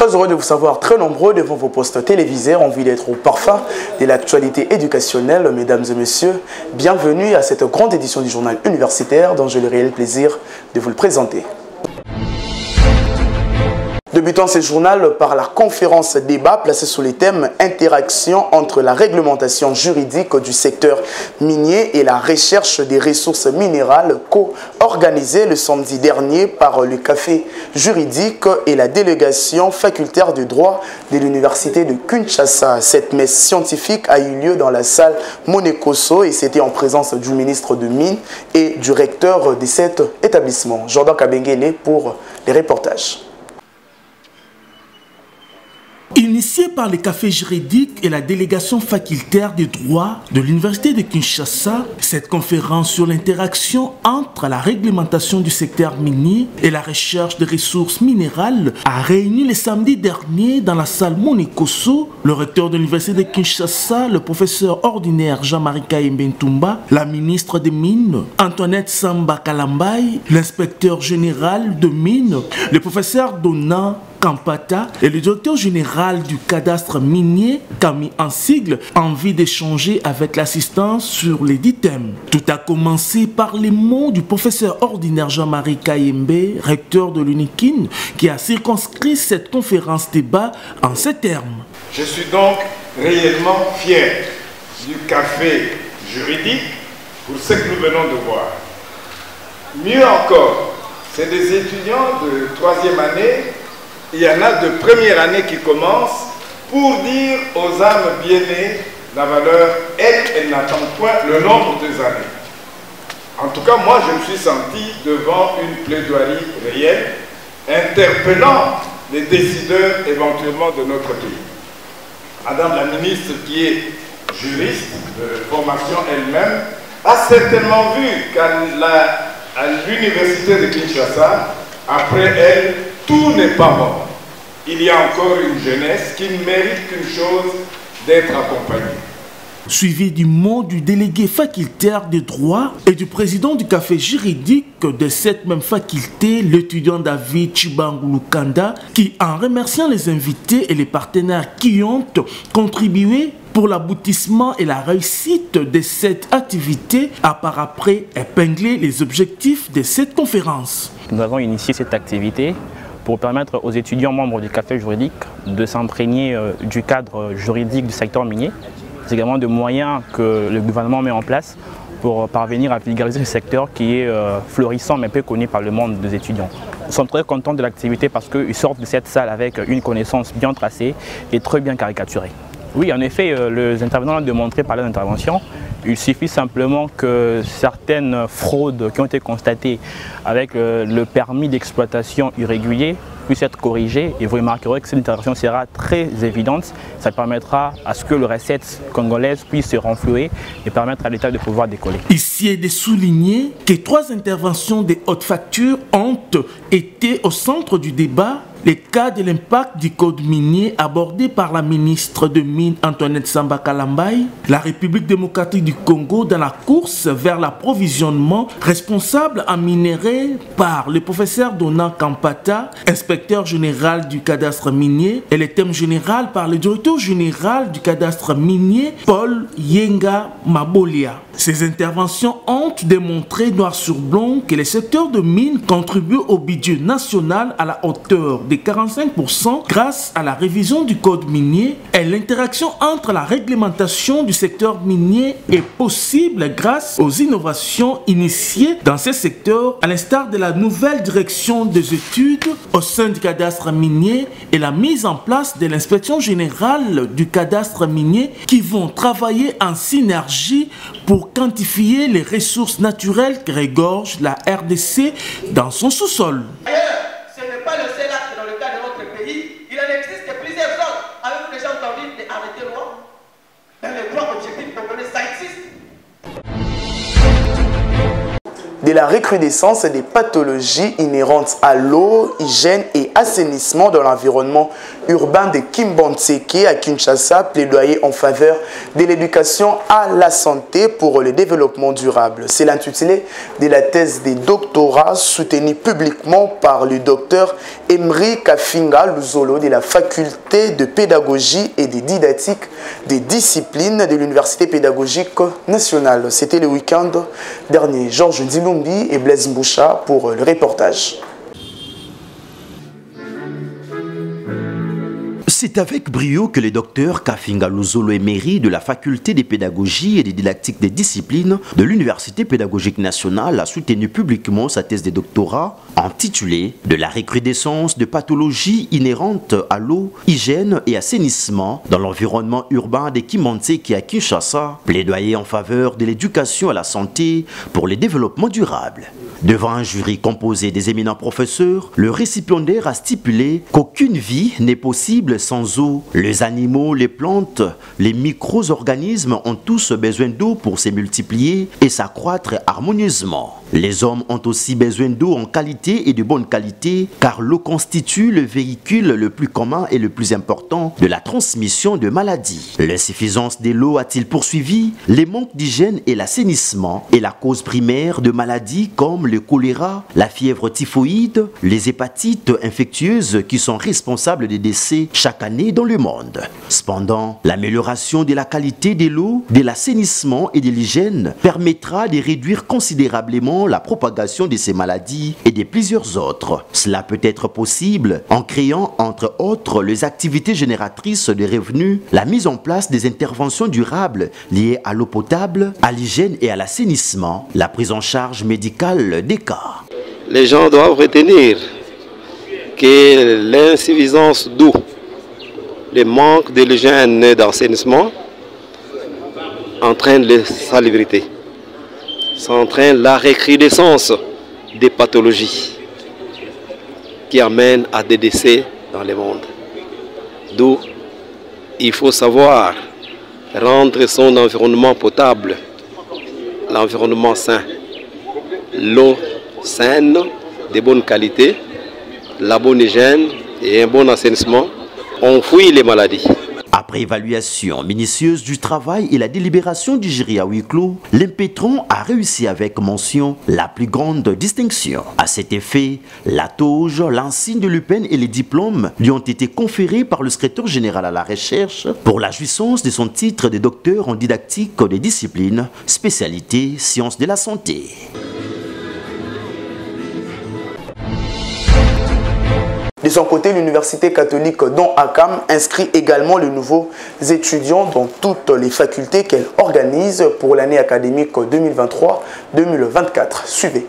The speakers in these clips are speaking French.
Très heureux de vous savoir très nombreux devant vos postes télévisés, envie d'être au parfum de l'actualité éducationnelle. Mesdames et messieurs, bienvenue à cette grande édition du journal universitaire dont j'ai le réel plaisir de vous le présenter. Débutons ce journal par la conférence débat placée sous les thèmes « Interaction entre la réglementation juridique du secteur minier et la recherche des ressources minérales » co-organisée le samedi dernier par le Café juridique et la délégation facultaire de droit de l'université de Kinshasa. Cette messe scientifique a eu lieu dans la salle Monekoso et c'était en présence du ministre de Mines et du recteur de cet établissement. Jordan Kabengele pour les reportages. Initiée par le Café juridique et la délégation facultaire de droit de l'Université de Kinshasa, cette conférence sur l'interaction entre la réglementation du secteur minier et la recherche des ressources minérales a réuni le samedi dernier dans la salle Monekoso le recteur de l'Université de Kinshasa, le professeur ordinaire Jean-Marie Kaïmbentumba, la ministre des Mines Antoinette Samba Kalambaye, l'inspecteur général de Mines, le professeur Dona Kampata et le directeur général du cadastre minier, Camille Ansigle, envie d'échanger avec l'assistance sur les 10 thèmes. Tout a commencé par les mots du professeur ordinaire Jean-Marie Kayembe, recteur de l'UNIKIN, qui a circonscrit cette conférence débat en ces termes. Je suis donc réellement fier du café juridique pour ce que nous venons de voir. Mieux encore, c'est des étudiants de 3e année. Il y en a de première année qui commencent pour dire aux âmes bien-nées la valeur, elle n'attend point le nombre des années. En tout cas, moi, je me suis senti devant une plaidoirie réelle, interpellant les décideurs éventuellement de notre pays. Madame la ministre, qui est juriste de formation elle-même, a certainement vu qu'à l'université de Kinshasa, après elle, tout n'est pas mort. Il y a encore une jeunesse qui ne mérite qu'une chose, d'être accompagnée. Suivi du mot du délégué facultaire de droit et du président du café juridique de cette même faculté, l'étudiant David Chibangu Lukanda, qui, en remerciant les invités et les partenaires qui ont contribué pour l'aboutissement et la réussite de cette activité, a par après épinglé les objectifs de cette conférence. Nous avons initié cette activité pour permettre aux étudiants membres du café juridique de s'imprégner du cadre juridique du secteur minier. C'est également de moyens que le gouvernement met en place pour parvenir à vulgariser ce secteur qui est florissant mais peu connu par le monde des étudiants. Nous sommes très contents de l'activité parce qu'ils sortent de cette salle avec une connaissance bien tracée et très bien caricaturée. Oui, en effet, les intervenants l'ont démontré par leurs interventions. Il suffit simplement que certaines fraudes qui ont été constatées avec le permis d'exploitation irrégulier puissent être corrigées et vous remarquerez que cette intervention sera très évidente. Ça permettra à ce que le recette congolaise puisse se renflouer et permettre à l'État de pouvoir décoller. Ici est de souligner que 3 interventions de haute facture ont été au centre du débat. Les cas de l'impact du code minier abordé par la ministre de Mines Antoinette Samba Kalambaye, la République démocratique du Congo dans la course vers l'approvisionnement responsable en minerais par le professeur Dona Kampata, inspecteur général du cadastre minier, et le thème général par le directeur général du cadastre minier, Paul Yenga Mabolia. Ces interventions ont démontré noir sur blanc que le secteur de mines contribue au budget national à la hauteur de 45% grâce à la révision du code minier et l'interaction entre la réglementation du secteur minier est possible grâce aux innovations initiées dans ce secteur à l'instar de la nouvelle direction des études au sein du cadastre minier et la mise en place de l'inspection générale du cadastre minier qui vont travailler en synergie pour quantifier les ressources naturelles que regorge la RDC dans son sous-sol. Ce n'est pas le seul acte dans le cas de notre pays. Il en existe plusieurs autres. Avez-vous déjà entendu d'arrêter loi? Dans les droits objectifs congolais, ça existe. de la recrudescence des pathologies inhérentes à l'eau, hygiène et assainissement dans l'environnement urbain de Kimbontseke à Kinshasa, plaidoyer en faveur de l'éducation à la santé pour le développement durable. C'est l'intitulé de la thèse de doctorat soutenue publiquement par le docteur Emery Kafinga Luzolo de la faculté de pédagogie et de didactique des disciplines de l'Université pédagogique nationale. C'était le week-end dernier. Georges Nzilumbi et Blaise Mboucha pour le reportage. C'est avec brio que le docteur Kafinga Luzolo Emery de la faculté de pédagogie et de didactique des disciplines de l'Université pédagogique nationale a soutenu publiquement sa thèse de doctorat intitulée « De la recrudescence de pathologies inhérentes à l'eau, hygiène et assainissement dans l'environnement urbain de Kimbontseke à Kinshasa, plaidoyer en faveur de l'éducation à la santé pour le développement durable ». Devant un jury composé des éminents professeurs, le récipiendaire a stipulé qu'aucune vie n'est possible sans eau. Les animaux, les plantes, les micro-organismes ont tous besoin d'eau pour se multiplier et s'accroître harmonieusement. Les hommes ont aussi besoin d'eau en qualité et de bonne qualité, car l'eau constitue le véhicule le plus commun et le plus important de la transmission de maladies. L'insuffisance de l'eau, a-t-il poursuivi, les manques d'hygiène et l'assainissement est la cause primaire de maladies comme le choléra, la fièvre typhoïde, les hépatites infectieuses qui sont responsables des décès chaque année dans le monde. Cependant, l'amélioration de la qualité de l'eau, de l'assainissement et de l'hygiène permettra de réduire considérablement la propagation de ces maladies et de plusieurs autres. Cela peut être possible en créant entre autres les activités génératrices de revenus, la mise en place des interventions durables liées à l'eau potable, à l'hygiène et à l'assainissement, la prise en charge médicale des cas. Les gens doivent retenir que l'insuffisance d'eau, le manque de l'hygiène et d'assainissement entraîne la salubrité. Ça entraîne la recrudescence des pathologies qui amènent à des décès dans le monde. D'où il faut savoir rendre son environnement potable, l'environnement sain, l'eau saine, de bonne qualité, la bonne hygiène et un bon assainissement, on fuit les maladies. Après évaluation minutieuse du travail et la délibération du jury à huis clos, l'impétron a réussi avec mention la plus grande distinction. À cet effet, la toge, l'insigne de l'UPEN et les diplômes lui ont été conférés par le secrétaire général à la recherche pour la jouissance de son titre de docteur en didactique des disciplines, spécialité sciences de la santé. De son côté, l'Université catholique Don Akam inscrit également les nouveaux étudiants dans toutes les facultés qu'elle organise pour l'année académique 2023-2024. Suivez.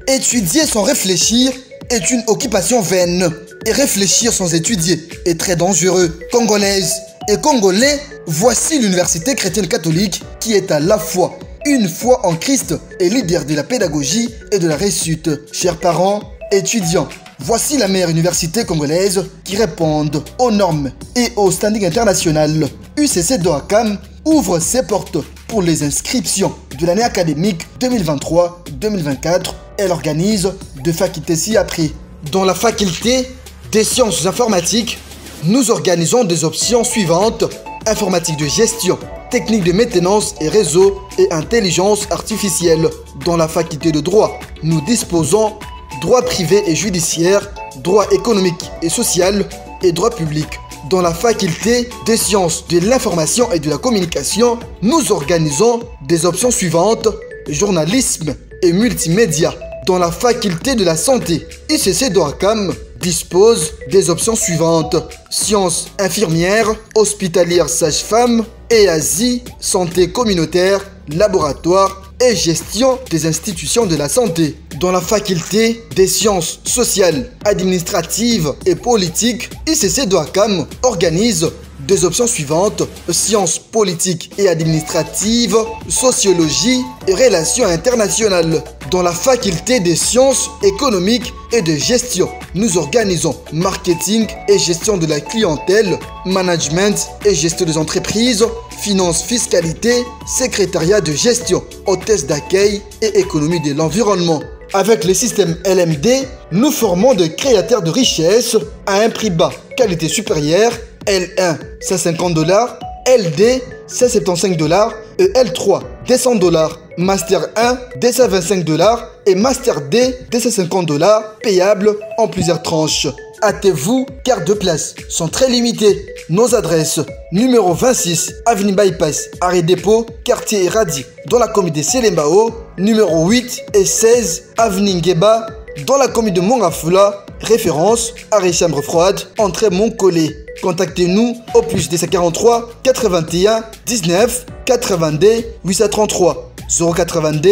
Étudier sans réfléchir est une occupation vaine. Et réfléchir sans étudier est très dangereux. Congolaises et Congolais, voici l'Université chrétienne catholique qui est à la fois une foi en Christ et leader de la pédagogie et de la réussite. Chers parents, étudiants, voici la meilleure université congolaise qui répond aux normes et au standing international. UCC Don Akam ouvre ses portes pour les inscriptions de l'année académique 2023-2024. Elle organise deux facultés ci-après. Dans la faculté des sciences informatiques, nous organisons des options suivantes: informatique de gestion, technique de maintenance et réseau et intelligence artificielle. Dans la faculté de droit, nous disposons droit privé et judiciaire, droit économique et social et droit public. Dans la faculté des sciences de l'information et de la communication, nous organisons des options suivantes: journalisme et multimédia. Dans la faculté de la santé, UCC Don Akam dispose des options suivantes: sciences infirmières, hospitalières sage-femme, EASI, santé communautaire, laboratoire et gestion des institutions de la santé. Dans la faculté des sciences sociales, administratives et politiques, UCC Don Akam organise des options suivantes: sciences politiques et administratives, sociologie et relations internationales. Dans la faculté des sciences économiques et de gestion, nous organisons marketing et gestion de la clientèle, management et gestion des entreprises, finance, fiscalité, secrétariat de gestion, hôtesse d'accueil et économie de l'environnement. Avec le système LMD, nous formons des créateurs de richesse à un prix bas, qualité supérieure, L1 $150, LD $175 et L3 $200, Master 1 $225 et Master D $250, payable en plusieurs tranches. Hâtez-vous car deux places sont très limitées. Nos adresses: numéro 26 avenue Bypass, arrêt dépôt, quartier Iradi, dans la commune de Selembao, numéro 8 et 16 avenue Ngeba, dans la commune de Mongafula, référence arrêt chambre froide, entrée Montcollet. Contactez-nous au plus 243 81 19 82 833 082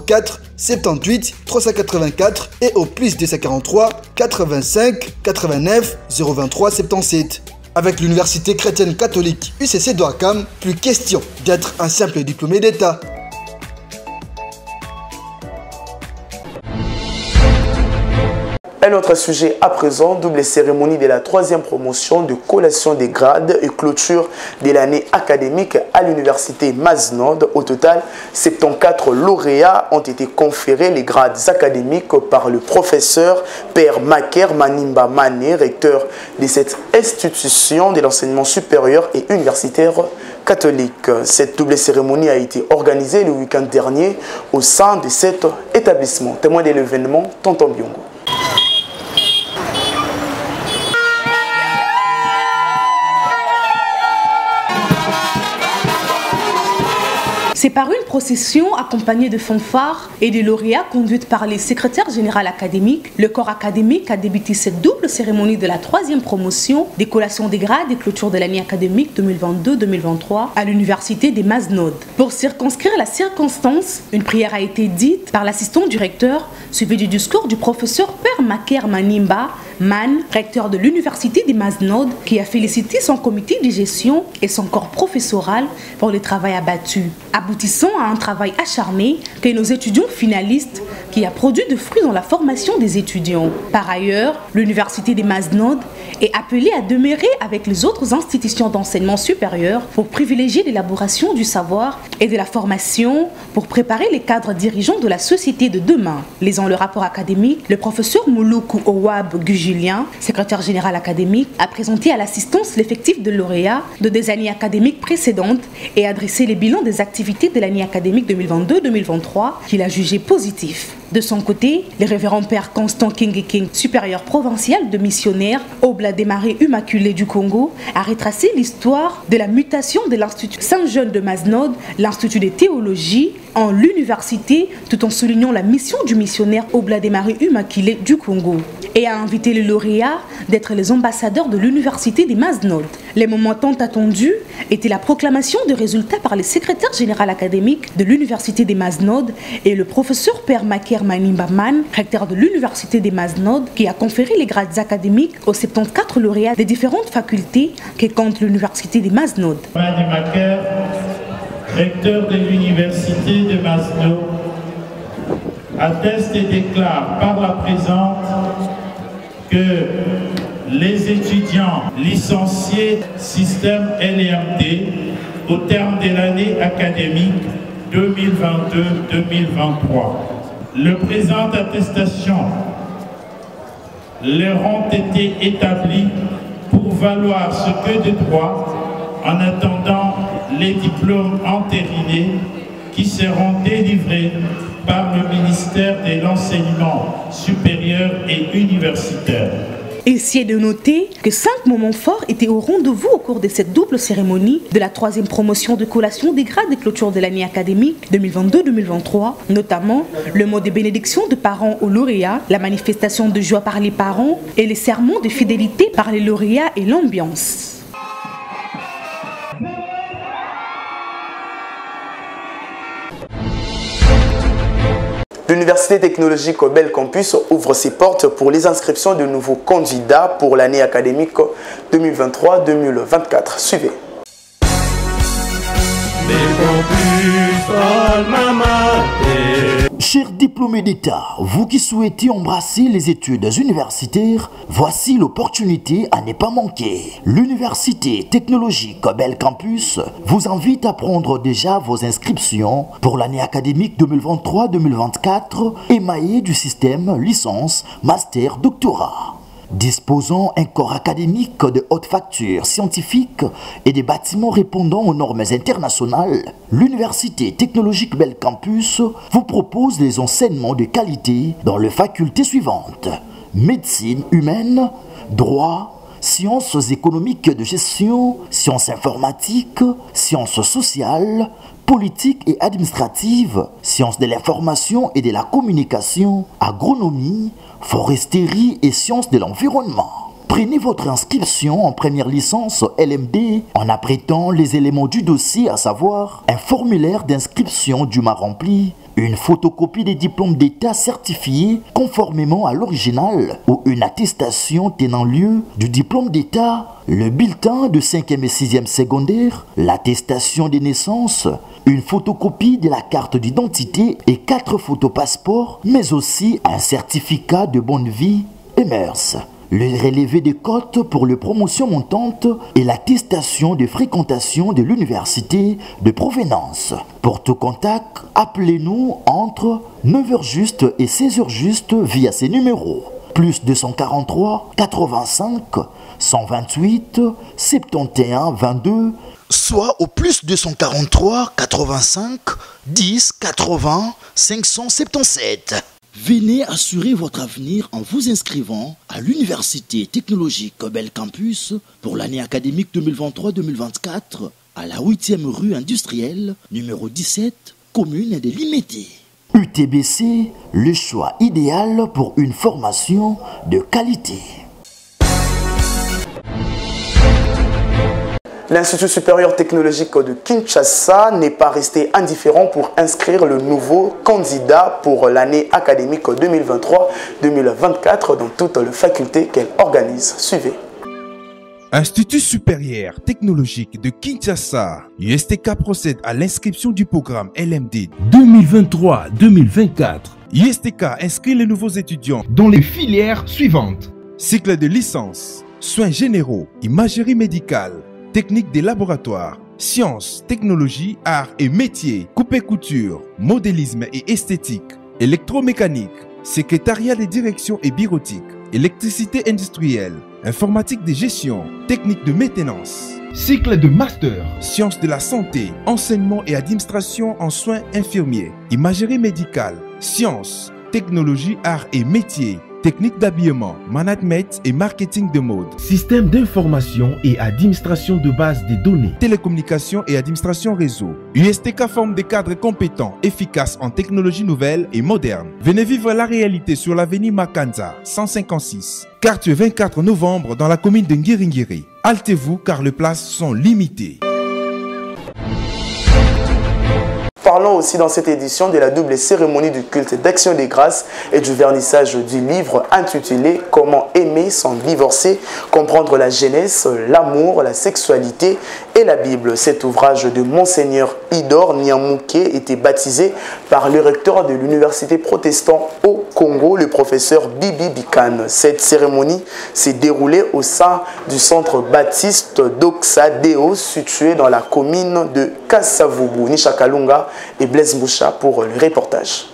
04 78 384 et au plus 243 85 89 023 77. Avec l'Université chrétienne catholique UCC d'Ouakam, plus question d'être un simple diplômé d'État. Un autre sujet à présent, double cérémonie de la 3e promotion de collation des grades et clôture de l'année académique à l'université Maznod. Au total, 74 lauréats ont été conférés les grades académiques par le professeur Père Maker Manimba Mané, recteur de cette institution de l'enseignement supérieur et universitaire catholique. Cette double cérémonie a été organisée le week-end dernier au sein de cet établissement. Témoin de l'événement, Tonton Biongo. C'est par une procession accompagnée de fanfares et de lauréats conduite par les secrétaires généraux académiques. Le corps académique a débuté cette double cérémonie de la 3e promotion des collations des grades et clôture de l'année académique 2022-2023 à l'université des Maznod. Pour circonscrire la circonstance, une prière a été dite par l'assistant du recteur, suivi du discours du professeur Père Maker Manimba Man, recteur de l'université des Maznod, qui a félicité son comité de gestion et son corps professoral pour le travail abattu, aboutissant à un travail acharné que nos étudiants finalistes qui a produit de fruits dans la formation des étudiants. Par ailleurs, l'université des Maznod est appelée à demeurer avec les autres institutions d'enseignement supérieur pour privilégier l'élaboration du savoir et de la formation pour préparer les cadres dirigeants de la société de demain. Lisant le rapport académique, le professeur Mouloukou Owab Gujulien, secrétaire général académique, a présenté à l'assistance l'effectif de lauréats de des années académiques précédentes et adressé les bilans des activités de l'année académique 2022-2023 qu'il a jugé positif. De son côté, le révérend Père Constant King, supérieur provincial de missionnaires Oblat des Marais Immaculés du Congo, a retracé l'histoire de la mutation de l'Institut Saint-Jean de Maznod, l'Institut de théologie, en l'université, tout en soulignant la mission du missionnaire Oblat des Marais Immaculés du Congo, et a invité les lauréats d'être les ambassadeurs de l'université des Maznod. Les moments tant attendus étaient la proclamation des résultats par le secrétaire général académique de l'université des Maznod et le professeur Père Maker Manimba Man, recteur de l'université des Maznod, qui a conféré les grades académiques aux 74 lauréats des différentes facultés que compte l'université des Maznod. Mani Maker, recteur de l'université de Maznod, atteste et déclare par la présente que les étudiants licenciés système LMD au terme de l'année académique 2022-2023. Le présent attestation leur ont été établies pour valoir ce que de droit en attendant les diplômes entérinés qui seront délivrés par le ministère de l'Enseignement supérieur et universitaire. Ici est de noter que 5 moments forts étaient au rendez-vous au cours de cette double cérémonie de la 3e promotion de collation des grades et clôture de l'année académique 2022-2023, notamment le mot de bénédiction de parents aux lauréats, la manifestation de joie par les parents et les sermons de fidélité par les lauréats et l'ambiance. L'Université technologique Bel Campus ouvre ses portes pour les inscriptions de nouveaux candidats pour l'année académique 2023-2024. Suivez. Chers diplômés d'État, vous qui souhaitez embrasser les études universitaires, voici l'opportunité à ne pas manquer. L'Université technologique Bel Campus vous invite à prendre déjà vos inscriptions pour l'année académique 2023-2024 émaillée du système licence, master, doctorat. Disposant un corps académique de haute facture scientifique et des bâtiments répondant aux normes internationales, l'Université technologique Bel Campus vous propose les enseignements de qualité dans les facultés suivantes: médecine humaine, droit, sciences économiques de gestion, sciences informatiques, sciences sociales, politique et administrative, sciences de l'information et de la communication, agronomie, foresterie et sciences de l'environnement. Prenez votre inscription en première licence LMD en apprêtant les éléments du dossier, à savoir un formulaire d'inscription dûment rempli, une photocopie des diplômes d'État certifiés conformément à l'original ou une attestation tenant lieu du diplôme d'État, le bulletin de 5e et 6e secondaire, l'attestation de naissance, une photocopie de la carte d'identité et 4 photos passeports, mais aussi un certificat de bonne vie et mœurs. Le relevé des cotes pour les promotions montantes et l'attestation de fréquentation de l'université de provenance. Pour tout contact, appelez-nous entre 9h juste et 16h juste via ces numéros. Plus 243 85 128 71 22, soit au plus 243 85 10 80 577. Venez assurer votre avenir en vous inscrivant à l'Université technologique Bel Campus pour l'année académique 2023-2024 à la 8e rue industrielle, numéro 17, commune de Limete. UTBC, le choix idéal pour une formation de qualité. L'Institut supérieur technologique de Kinshasa n'est pas resté indifférent pour inscrire le nouveau candidat pour l'année académique 2023-2024 dans toutes les facultés qu'elle organise. Suivez. Institut supérieur technologique de Kinshasa, USTK procède à l'inscription du programme LMD 2023-2024. USTK inscrit les nouveaux étudiants dans les filières suivantes: cycle de licence, soins généraux, imagerie médicale, technique des laboratoires, sciences, technologies, arts et métiers, coupe-couture, modélisme et esthétique, électromécanique, secrétariat de direction et bureautique, électricité industrielle, informatique de gestion, technique de maintenance. Cycle de master, sciences de la santé, enseignement et administration en soins infirmiers, imagerie médicale, sciences, technologie, arts et métiers, technique d'habillement, management et marketing de mode, système d'information et administration de base des données, télécommunications et administration réseau. USTK forme des cadres compétents, efficaces en technologies nouvelles et modernes. Venez vivre la réalité sur l'avenue Makanza, 156, quartier 24 novembre dans la commune de Ngiringiri. Hâtez-vous car les places sont limitées. Parlons aussi dans cette édition de la double cérémonie du culte d'Action des Grâces et du vernissage du livre intitulé « Comment aimer sans divorcer, comprendre la jeunesse, l'amour, la sexualité et la Bible ». Cet ouvrage de Monseigneur Idor Niamouké était baptisé par le recteur de l'université protestante au Congo, le professeur Bibi Bikan. Cette cérémonie s'est déroulée au sein du centre baptiste d'Oxadeo, situé dans la commune de Kasavubu. Nisha Kalunga et Blaise Moucha pour le reportage.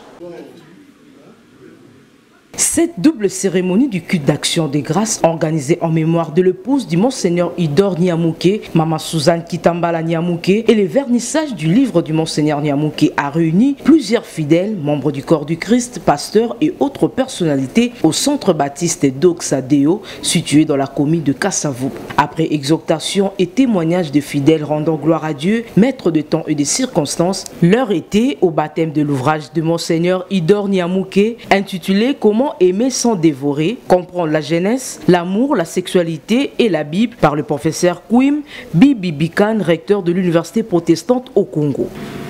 Cette double cérémonie du culte d'Action des Grâces, organisée en mémoire de l'épouse du Monseigneur Idor Niamouké, Maman Suzanne Kitambala Niamouké, et le vernissage du livre du Monseigneur Niamouké a réuni plusieurs fidèles, membres du corps du Christ, pasteurs et autres personnalités au centre baptiste d'Oxadeo, situé dans la commune de Kassavou. Après exhortation et témoignage de fidèles rendant gloire à Dieu, maître de temps et de circonstances, l'heure était au baptême de l'ouvrage de Monseigneur Idor Niamouké, intitulé « Comment aimer sans dévorer, comprendre la jeunesse, l'amour, la sexualité et la Bible » par le professeur Kwim Bibi Bikan, recteur de l'université protestante au Congo.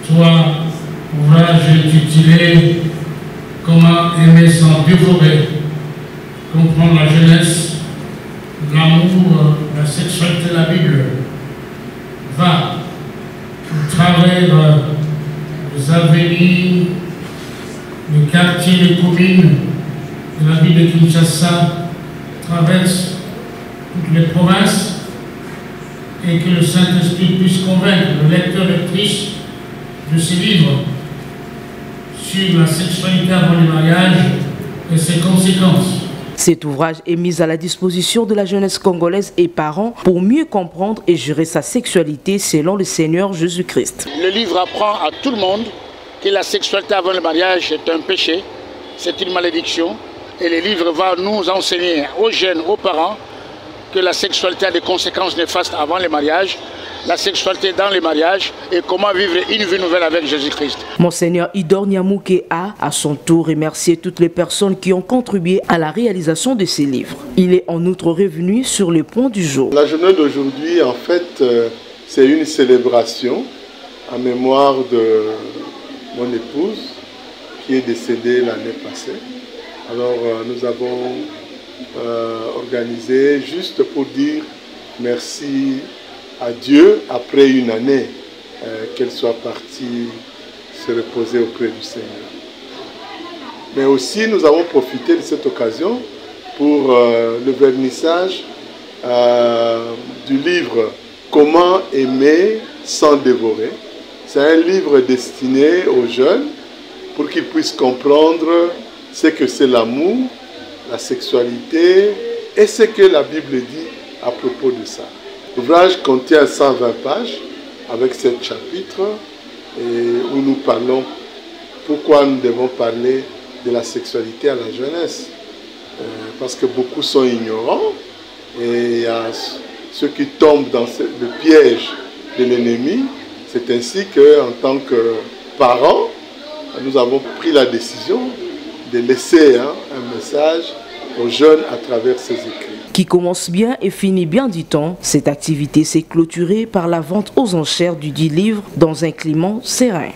Toi, ouvrage intitulé « Comment aimer sans dévorer, comprendre la jeunesse, l'amour, la sexualité et la Bible » va pour travers les avenirs les quartiers, les communes de la ville de Kinshasa traversent toutes les provinces et que le Saint-Esprit puisse convaincre le lecteur et lectrice de ces livres sur la sexualité avant le mariage et ses conséquences. Cet ouvrage est mis à la disposition de la jeunesse congolaise et parents pour mieux comprendre et gérer sa sexualité selon le Seigneur Jésus-Christ. Le livre apprend à tout le monde que la sexualité avant le mariage est un péché, c'est une malédiction. Et le livre va nous enseigner aux jeunes, aux parents, que la sexualité a des conséquences néfastes avant le mariage, la sexualité dans le mariage et comment vivre une vie nouvelle avec Jésus-Christ. Monseigneur Idor Niamouké a, à son tour, remercié toutes les personnes qui ont contribué à la réalisation de ces livres. Il est en outre revenu sur le point du jour. La journée d'aujourd'hui, en fait, c'est une célébration en mémoire de mon épouse qui est décédée l'année passée. Alors, nous avons organisé juste pour dire merci à Dieu après une année qu'elle soit partie se reposer auprès du Seigneur. Mais aussi nous avons profité de cette occasion pour le vernissage du livre Comment aimer sans dévorer. C'est un livre destiné aux jeunes pour qu'ils puissent comprendre ce que c'est l'amour, la sexualité et ce que la Bible dit à propos de ça. L'ouvrage contient 120 pages avec 7 chapitres où nous parlons pourquoi nous devons parler de la sexualité à la jeunesse. Parce que beaucoup sont ignorants et il y a ceux qui tombent dans le piège de l'ennemi. C'est ainsi qu'en tant que parents, nous avons pris la décision de laisser un message aux jeunes à travers ces écrits. Qui commence bien et finit bien, dit-on. Cette activité s'est clôturée par la vente aux enchères du dit livre dans un climat serein.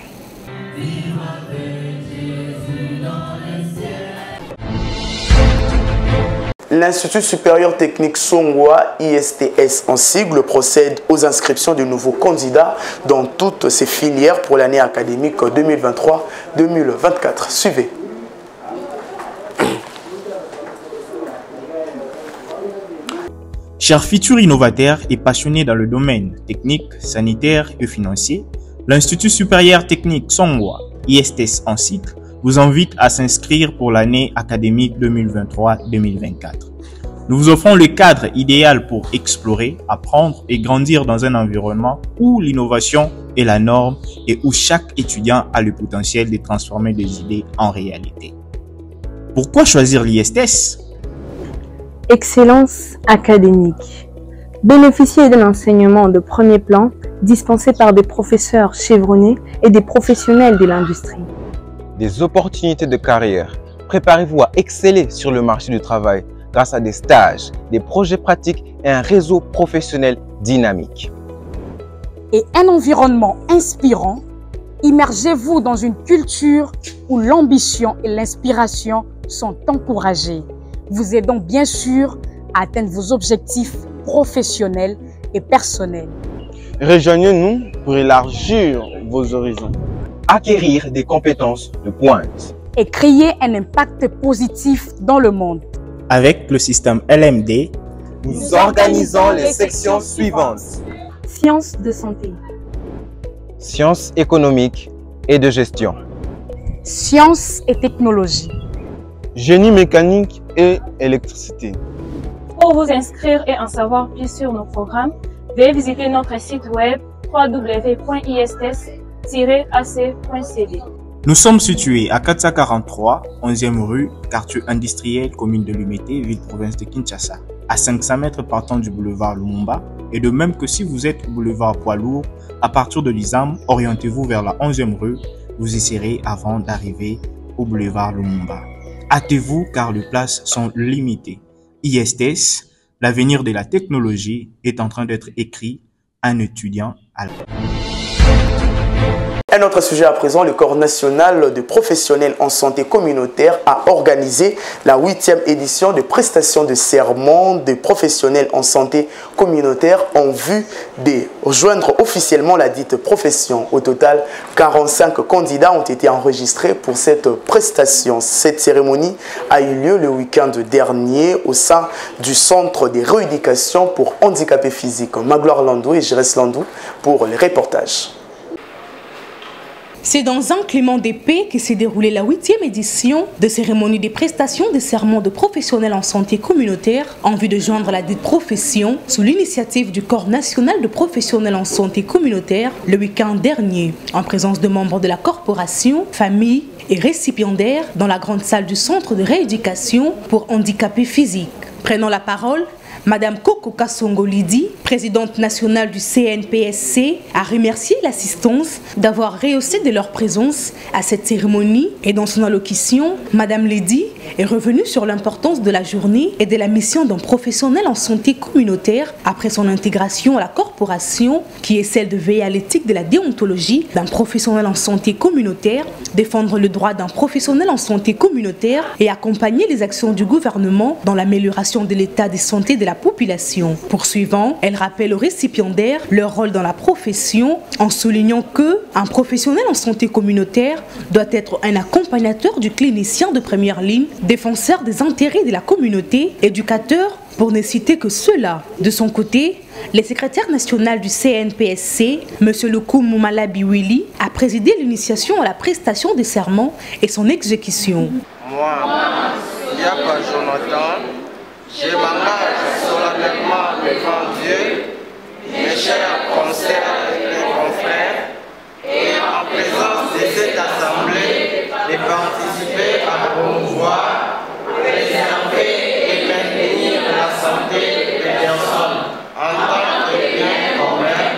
L'Institut supérieur technique Songwa, ISTS en sigle, procède aux inscriptions de nouveaux candidats dans toutes ses filières pour l'année académique 2023-2024. Suivez. Chers futurs innovateurs et passionnés dans le domaine technique, sanitaire et financier, l'Institut supérieur technique Songwa, ISTS en cycle, vous invite à s'inscrire pour l'année académique 2023-2024. Nous vous offrons le cadre idéal pour explorer, apprendre et grandir dans un environnement où l'innovation est la norme et où chaque étudiant a le potentiel de transformer des idées en réalité. Pourquoi choisir l'ISTS ? Excellence académique. Bénéficier d'un enseignement de premier plan dispensé par des professeurs chevronnés et des professionnels de l'industrie. Des opportunités de carrière. Préparez-vous à exceller sur le marché du travail grâce à des stages, des projets pratiques et un réseau professionnel dynamique. Et un environnement inspirant. Immergez-vous dans une culture où l'ambition et l'inspiration sont encouragées, vous aidant bien sûr à atteindre vos objectifs professionnels et personnels. Rejoignez-nous pour élargir vos horizons, acquérir des compétences de pointe et créer un impact positif dans le monde. Avec le système LMD, nous organisons les sections suivantes. Sciences de santé, sciences économiques et de gestion, sciences et technologies, génie mécanique et électricité. Pour vous inscrire et en savoir plus sur nos programmes, veuillez visiter notre site web www.ists-ac.cd. Nous sommes situés à 443, 11e rue, quartier industriel, commune de Lumete, ville-province de Kinshasa, à 500 mètres partant du boulevard Lumumba. Et de même que si vous êtes au boulevard Poids-Lourd, à partir de l'Isam, orientez-vous vers la 11e rue, vous y serez avant d'arriver au boulevard Lumumba. Hâtez-vous car les places sont limitées. ISTS, l'avenir de la technologie, est en train d'être écrit un étudiant à la Un autre sujet à présent, le Corps national de professionnels en santé communautaire a organisé la 8e édition de prestations de serment des professionnels en santé communautaire en vue de rejoindre officiellement la dite profession. Au total, 45 candidats ont été enregistrés pour cette prestation. Cette cérémonie a eu lieu le week-end dernier au sein du centre de rééducation pour handicapés physiques. Magloire Landou et Jérès Landou pour les reportages. C'est dans un climat de paix que s'est déroulée la 8e édition de cérémonie des prestations de serment de professionnels en santé communautaire en vue de joindre la dite profession sous l'initiative du Corps national de professionnels en santé communautaire le week-end dernier, en présence de membres de la corporation, familles et récipiendaires dans la grande salle du centre de rééducation pour handicapés physiques. Prenant la parole, Madame Coco Kassongo Lidi, présidente nationale du CNPSC, a remercié l'assistance d'avoir rehaussé de leur présence à cette cérémonie et dans son allocution, Madame Lidi est revenue sur l'importance de la journée et de la mission d'un professionnel en santé communautaire après son intégration à la corporation qui est celle de veiller à l'éthique de la déontologie d'un professionnel en santé communautaire, défendre le droit d'un professionnel en santé communautaire et accompagner les actions du gouvernement dans l'amélioration de l'état de santé de la population. Poursuivant, elle rappelle aux récipiendaires leur rôle dans la profession en soulignant qu'un professionnel en santé communautaire doit être un accompagnateur du clinicien de première ligne, défenseur des intérêts de la communauté, éducateur, pour ne citer que ceux-là. De son côté, le secrétaire national du CNPSC, M. Lukou Moumalabi Willy, a présidé l'initiation à la prestation des serments et son exécution. Moi, Yapa Jonathan, je m'engage solennellement devant Dieu, mes chers conseillers et confrères, et en présence de cette assemblée, de participer à promouvoir, préserver et maintenir la santé des personnes en tant que bien commun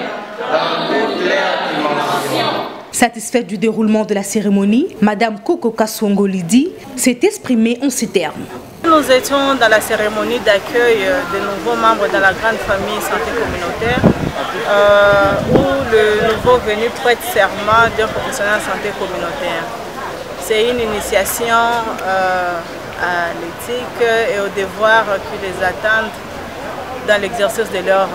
dans toutes leurs dimensions. Satisfaite du déroulement de la cérémonie, Madame Coco Kassongo Lidi s'est exprimée en ces termes. Nous étions dans la cérémonie d'accueil de nouveaux membres dans la grande famille santé communautaire où le nouveau venu prête serment d'un professionnel en santé communautaire. C'est une initiation à l'éthique et aux devoirs qui les attendent dans l'exercice de leur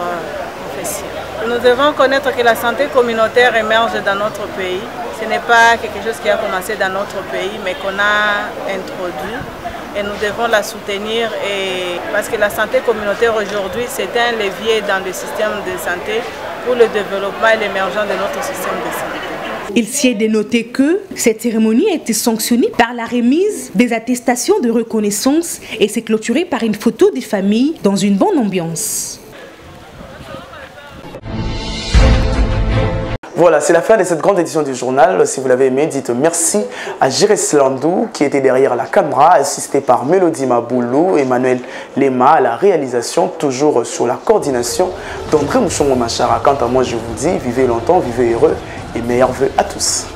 profession. Nous devons connaître que la santé communautaire émerge dans notre pays. Ce n'est pas quelque chose qui a commencé dans notre pays, mais qu'on a introduit. Et nous devons la soutenir parce que la santé communautaire aujourd'hui, c'est un levier dans le système de santé pour le développement et l'émergence de notre système de santé. Il s'y est dénoté que cette cérémonie a été sanctionnée par la remise des attestations de reconnaissance et s'est clôturée par une photo des familles dans une bonne ambiance. Voilà, c'est la fin de cette grande édition du journal. Si vous l'avez aimé, dites merci à Jérès Landou qui était derrière la caméra, assisté par Mélodie Maboulou, Emmanuel Lema à la réalisation, toujours sur la coordination d'André Mouchongo Machara. Quant à moi, je vous dis, vivez longtemps, vivez heureux et meilleurs vœux à tous.